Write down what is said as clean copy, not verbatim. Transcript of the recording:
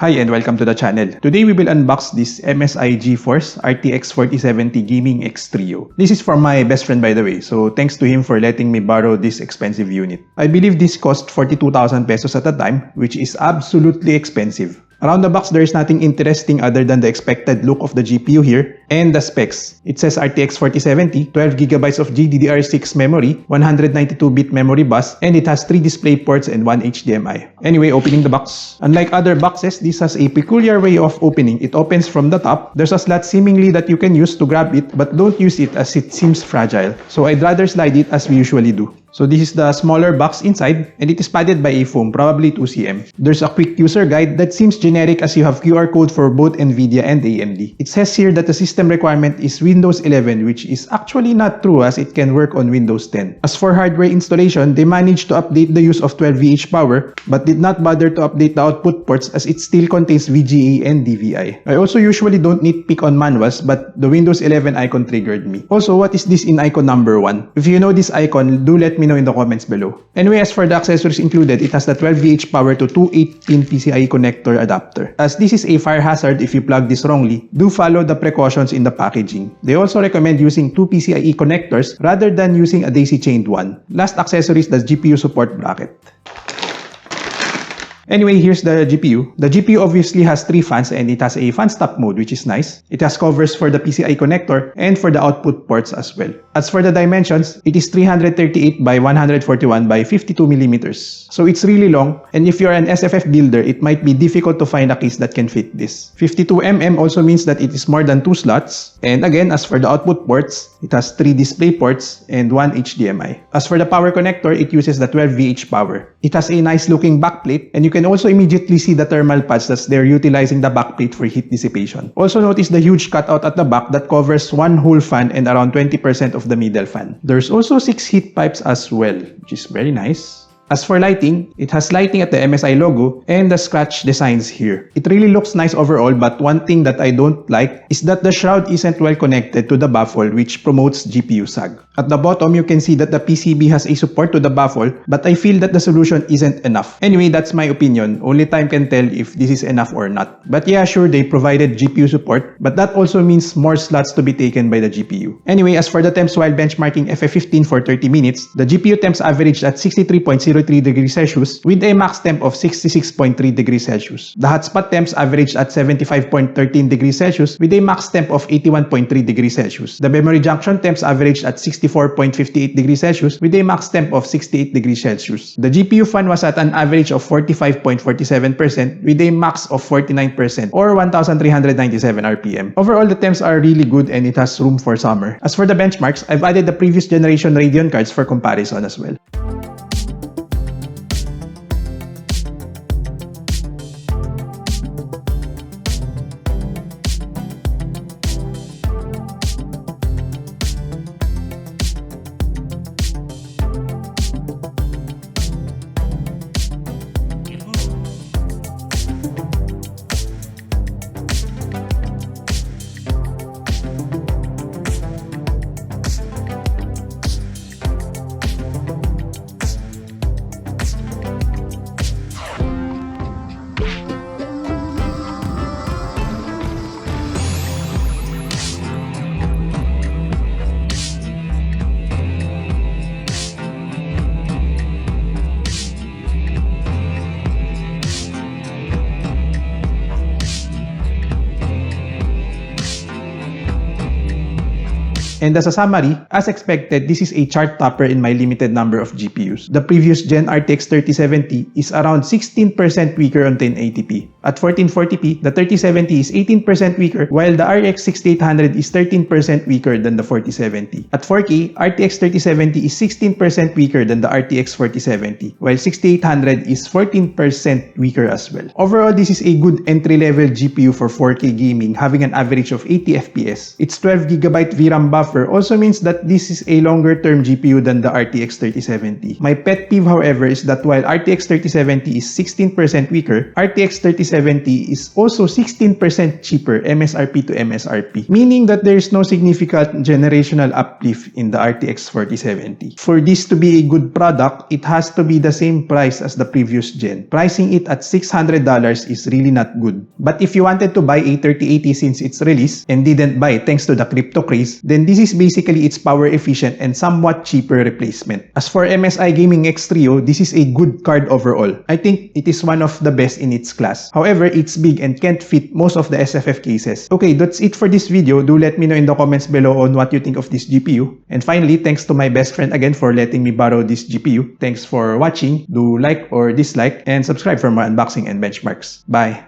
Hi and welcome to the channel. Today we will unbox this MSI GeForce RTX 4070 Gaming X Trio. This is from my best friend, by the way, so thanks to him for letting me borrow this expensive unit. I believe this cost 42,000 pesos at the time, which is absolutely expensive. Around the box, there is nothing interesting other than the expected look of the GPU here and the specs. It says RTX 4070, 12GB of GDDR6 memory, 192-bit memory bus, and it has 3 display ports and 1 HDMI. Anyway, opening the box. Unlike other boxes, this has a peculiar way of opening. It opens from the top. There's a slot seemingly that you can use to grab it, but don't use it as it seems fragile. So I'd rather slide it as we usually do. So this is the smaller box inside, and it is padded by a foam, probably 2cm. There's a quick user guide that seems generic as you have QR code for both NVIDIA and AMD. It says here that the system requirement is Windows 11, which is actually not true as it can work on Windows 10. As for hardware installation, they managed to update the use of 12VH power, but did not bother to update the output ports as it still contains VGA and DVI. I also usually don't nitpick on manuals, but the Windows 11 icon triggered me. Also, what is this in icon number 1? If you know this icon, do let me know in the comments below. Anyway, as for the accessories included, it has the 12VH power to 218 PCIe connector adapter. As this is a fire hazard if you plug this wrongly, do follow the precautions in the packaging. They also recommend using 2 PCIe connectors rather than using a daisy-chained one. Last accessory is the GPU support bracket. Anyway, here's the GPU. The GPU obviously has 3 fans and it has a fan stop mode, which is nice. It has covers for the PCI connector and for the output ports as well. As for the dimensions, it is 338 by 141 by 52 millimeters. So it's really long, and if you're an SFF builder, it might be difficult to find a case that can fit this. 52mm also means that it is more than 2 slots. And again, as for the output ports, it has 3 display ports and 1 HDMI. As for the power connector, it uses the 12VH power. It has a nice looking backplate, and you can also immediately see the thermal pads as they're utilizing the backplate for heat dissipation. Also notice the huge cutout at the back that covers one whole fan and around 20% of the middle fan. There's also 6 heat pipes as well, which is very nice. As for lighting, it has lighting at the MSI logo and the scratch designs here. It really looks nice overall, but one thing that I don't like is that the shroud isn't well connected to the baffle, which promotes GPU sag. At the bottom, you can see that the PCB has a support to the baffle, but I feel that the solution isn't enough. Anyway, that's my opinion. Only time can tell if this is enough or not. But yeah, sure, they provided GPU support, but that also means more slots to be taken by the GPU. Anyway, as for the temps while benchmarking FF15 for 30 minutes, the GPU temps averaged at 63.03 degrees Celsius with a max temp of 66.3 degrees Celsius. The hotspot temps averaged at 75.13 degrees Celsius with a max temp of 81.3 degrees Celsius. The memory junction temps averaged at 64.58 degrees Celsius with a max temp of 68 degrees Celsius. The GPU fan was at an average of 45.47% with a max of 49% or 1,397 RPM. Overall, the temps are really good and it has room for summer. As for the benchmarks, I've added the previous generation Radeon cards for comparison as well. And as a summary, as expected, this is a chart topper in my limited number of GPUs. The previous gen RTX 3070 is around 16% weaker on 1080p. At 1440p, the 3070 is 18% weaker, while the RX 6800 is 13% weaker than the 4070. At 4K, RTX 3070 is 16% weaker than the RTX 4070, while 6800 is 14% weaker as well. Overall, this is a good entry-level GPU for 4K gaming, having an average of 80 FPS. Its 12GB VRAM buffer also means that this is a longer-term GPU than the RTX 3070. My pet peeve, however, is that while RTX 3070 is 16% weaker, RTX 3070 4070 is also 16% cheaper MSRP to MSRP, meaning that there is no significant generational uplift in the RTX 4070. For this to be a good product, it has to be the same price as the previous gen. Pricing it at $600 is really not good. But if you wanted to buy a 3080 since its release and didn't buy thanks to the crypto craze, then this is basically its power efficient and somewhat cheaper replacement. As for MSI Gaming X Trio, this is a good card overall. I think it is one of the best in its class. However, it's big and can't fit most of the SFF cases. Okay, that's it for this video. Do let me know in the comments below on what you think of this GPU. And finally, thanks to my best friend again for letting me borrow this GPU. Thanks for watching. Do like or dislike and subscribe for more unboxing and benchmarks. Bye!